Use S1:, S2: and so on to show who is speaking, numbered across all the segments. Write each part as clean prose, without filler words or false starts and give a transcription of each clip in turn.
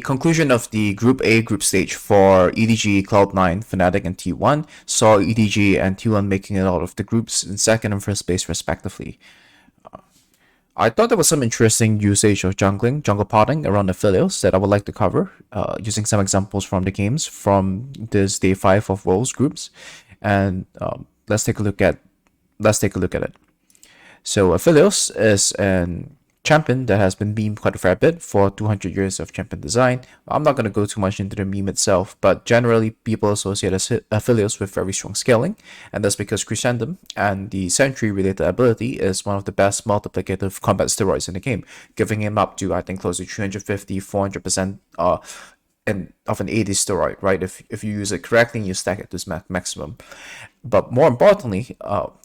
S1: conclusion of the Group A group stage for EDG, Cloud9, Fnatic, and T1 saw EDG and T1 making it out of the groups in second and first place respectively. I thought there was some interesting usage of jungle potting around Aphelios that I would like to cover, using some examples from the games from this day 5 of Worlds groups, and let's take a look at it. So Aphelios is an champion that has been memed quite a fair bit for 200 years of champion design. I'm not going to go too much into the meme itself, but generally people associate Aphelios with very strong scaling, and that's because Crescendum and the Sentry related ability is one of the best multiplicative combat steroids in the game, giving him up to, I think, close to 350-400% of an AD steroid, right? If you use it correctly and you stack it to its maximum. But more importantly,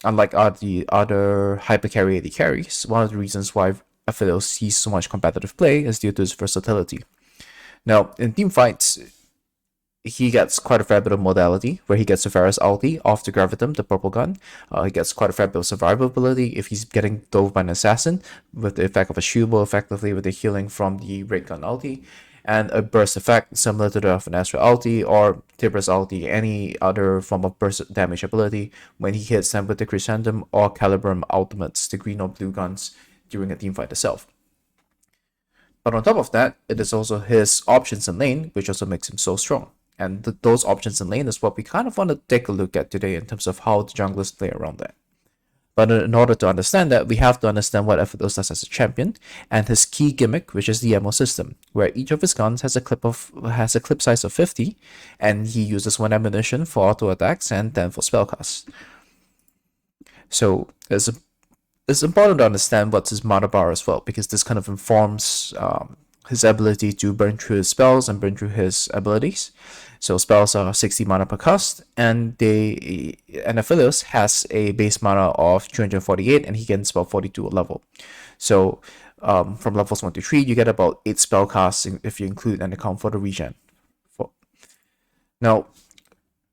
S1: unlike the other hyper carry AD carries, one of the reasons why Aphelios sees so much competitive play is due to his versatility. Now, in team fights, he gets quite a fair bit of modality, where he gets a Varus ulti off the Gravitum, the purple gun. He gets quite a fair bit of survivability if he's getting dove by an assassin, with the effect of a shield blow effectively with the healing from the red gun ulti, and a burst effect similar to the of an Astra ulti or Tibra's ulti, any other form of burst damage ability when he hits them with the Crescendum or Calibrum ultimates, the green or blue guns, during a team fight itself. But on top of that, it is also his options in lane, which also makes him so strong. And those options in lane is what we kind of want to take a look at today in terms of how the junglers play around that. But in order to understand that, we have to understand what Aphelios does as a champion and his key gimmick, which is the ammo system, where each of his guns has a clip size of 50, and he uses 1 ammunition for auto attacks and 10 for spellcasts. So it's important to understand what's his mana bar as well, because this kind of informs his ability to burn through his spells and burn through his abilities. So spells are 60 mana per cast, and Aphelios has a base mana of 248, and he can spell 42 at level. So from levels 1 to 3, you get about 8 spell casts if you include and account for the regen. Now,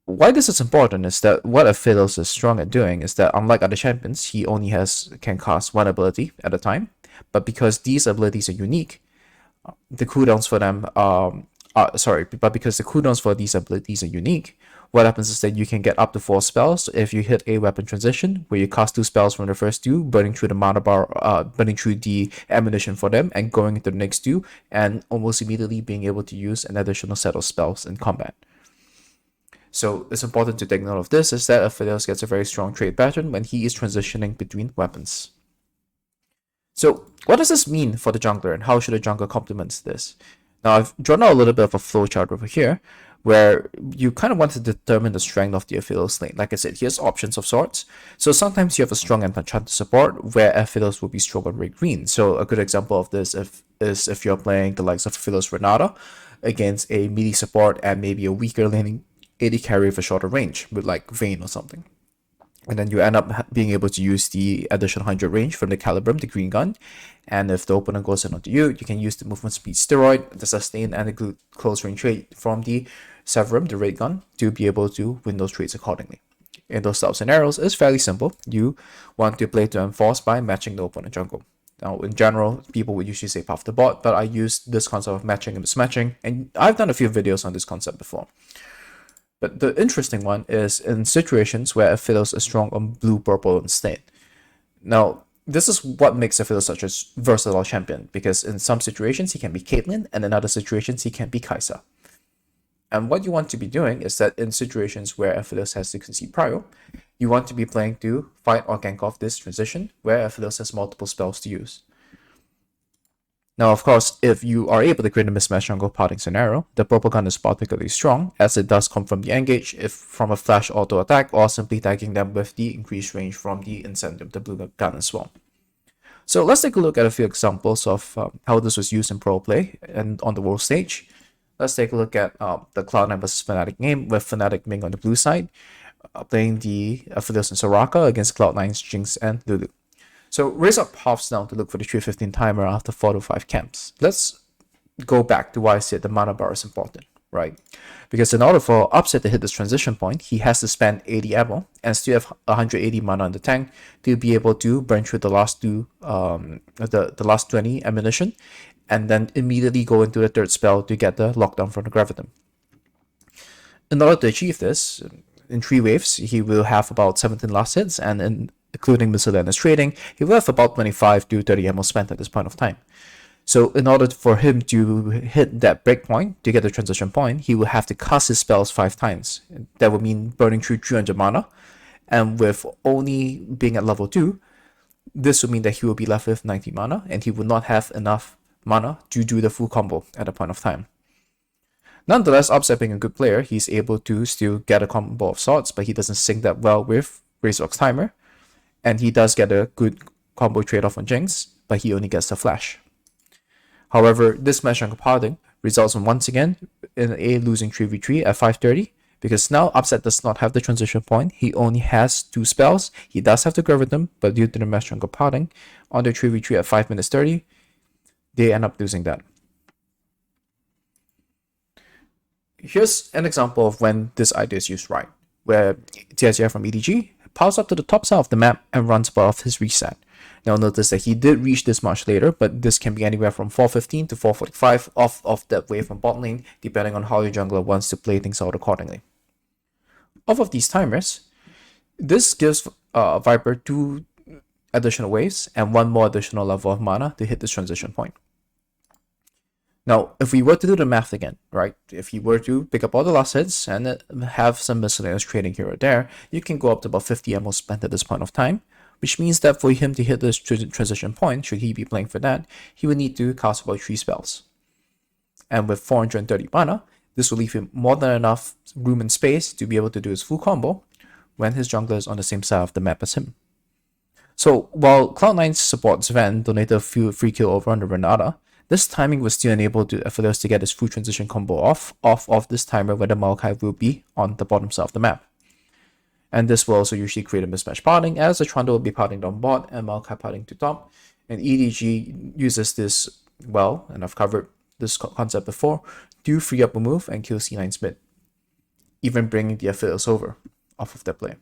S1: why this is important is that what Aphelios is strong at doing is that, unlike other champions, he only can cast 1 ability at a time. But because these abilities are unique, the cooldowns for them because the cooldowns for these abilities are unique, what happens is that you can get up to 4 spells if you hit a weapon transition, where you cast 2 spells from the first 2, burning through the mana bar, burning through the ammunition for them, and going into the next 2, and almost immediately being able to use an additional set of spells in combat. So it's important to take note of this, is that Aphelios gets a very strong trade pattern when he is transitioning between weapons. So what does this mean for the jungler, and how should a jungler complement this? Now, I've drawn out a little bit of a flowchart over here, where you kind of want to determine the strength of the Aphelios lane. Like I said, here's options of sorts. So sometimes you have a strong enchanter support, where Aphelios will be strong on red green. So a good example of this is if you're playing the likes of Aphelios Renata against a melee support and maybe a weaker laning AD carry with a shorter range, with like Vayne or something. And then you end up being able to use the additional 100 range from the Calibrum, the green gun. And if the opponent goes in onto you, you can use the movement speed steroid, the sustain, and the close range trait from the Severum, the red gun, to be able to win those trades accordingly. In those type of scenarios, it's fairly simple. You want to play to enforce by matching the opponent jungle. Now, in general, people would usually say path to bot, but I use this concept of matching and mismatching, and I've done a few videos on this concept before. But the interesting one is in situations where Aphelios is strong on blue-purple instead. Now, this is what makes Aphelios such a versatile champion, because in some situations he can be Caitlyn, and in other situations he can be Kai'Sa. And what you want to be doing is that in situations where Aphelios has to concede prio, you want to be playing to fight or gank off this transition, where Aphelios has multiple spells to use. Now, of course, if you are able to create a mismatch jungle potting scenario, the purple gun is particularly strong, as it does come from the engage, if from a flash auto attack, or simply tagging them with the increased range from the incentive, the blue gun as well. So let's take a look at a few examples of how this was used in pro play and on the world stage. Let's take a look at the Cloud9 vs Fnatic game, with Fnatic being on the blue side, playing the Aphelios and Soraka against Cloud9's Jinx and Lulu. So raise up halves now to look for the 315 timer after 4 to 5 camps. Let's go back to why I said the mana bar is important. right? Because in order for Upset to hit this transition point, he has to spend 80 ammo and still have 180 mana on the tank to be able to burn through the last the last 20 ammunition, and then immediately go into the third spell to get the lockdown from the Graviton. In order to achieve this, in 3 waves, he will have about 17 last hits, and including miscellaneous trading, he will have about 25 to 30 ammo spent at this point of time. So in order for him to hit that breakpoint, to get the transition point, he will have to cast his spells 5 times. That would mean burning through 300 mana, and with only being at level 2, this would mean that he will be left with 90 mana, and he will not have enough mana to do the full combo at a point of time. Nonetheless, Upset being a good player, he's able to still get a combo of sorts, but he doesn't sync that well with Razor's Timer, and he does get a good combo trade-off on Jinx, but he only gets the flash. However, this match on Parting results in once again in A losing 3v3 at 5:30, because now Upset does not have the transition point. He only has 2 spells. He does have the Graviton, but due to the match on Parting on the 3v3 at 5 minutes 30, they end up losing that. Here's an example of when this idea is used right, where TSR from EDG piles up to the top side of the map and runs above his reset. Now notice that he did reach this much later, but this can be anywhere from 4:15 to 4:45 off of that wave from bot lane, depending on how your jungler wants to play things out accordingly. Off of these timers, this gives Viper 2 additional waves and 1 more additional level of mana to hit this transition point. Now, if we were to do the math again, right, if you were to pick up all the last hits and have some miscellaneous trading here or there, you can go up to about 50 ammo spent at this point of time, which means that for him to hit this transition point, should he be playing for that, he would need to cast about 3 spells. And with 430 mana, this will leave him more than enough room and space to be able to do his full combo when his jungler is on the same side of the map as him. So, while Cloud9's support Sven donated a few free kill over on the Renata, this timing was still enable to Aphelios to get his full transition combo off of this timer where the Maokai will be on the bottom side of the map. And this will also usually create a mismatch parting, as the Trundle will be parting down bot and Maokai parting to top. And EDG uses this well, and I've covered this concept before, to free up a move and kill C9's mid, even bringing the Aphelios over off of their play.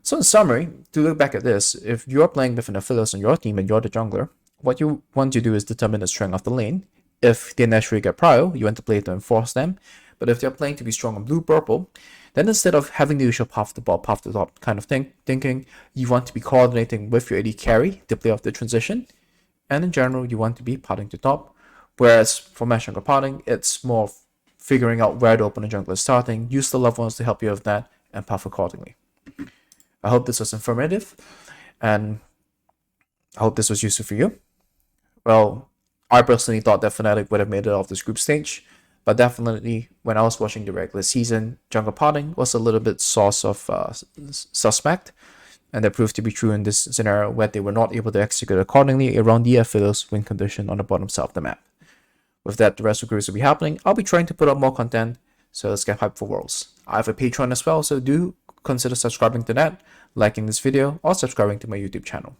S1: So in summary, to look back at this, if you're playing with an Aphelios on your team and you're the jungler, what you want to do is determine the strength of the lane. If they naturally get prio, you want to play to enforce them. But if they're playing to be strong on blue-purple, then instead of having the usual path to ball, path to top kind of thinking, you want to be coordinating with your AD carry to play off the transition. And in general, you want to be potting to top. Whereas for match jungle potting, it's more figuring out where the opponent jungler is starting, use the loved ones to help you with that, and path accordingly. I hope this was informative, and I hope this was useful for you. Well, I personally thought that Fnatic would have made it off this group stage, but definitely when I was watching the regular season, jungle potting was a little bit source of suspect, and that proved to be true in this scenario where they were not able to execute accordingly around the Aphelios win condition on the bottom side of the map. With that, the rest of the groups will be happening. I'll be trying to put up more content, so let's get hyped for Worlds. I have a Patreon as well, so do consider subscribing to that, liking this video, or subscribing to my YouTube channel.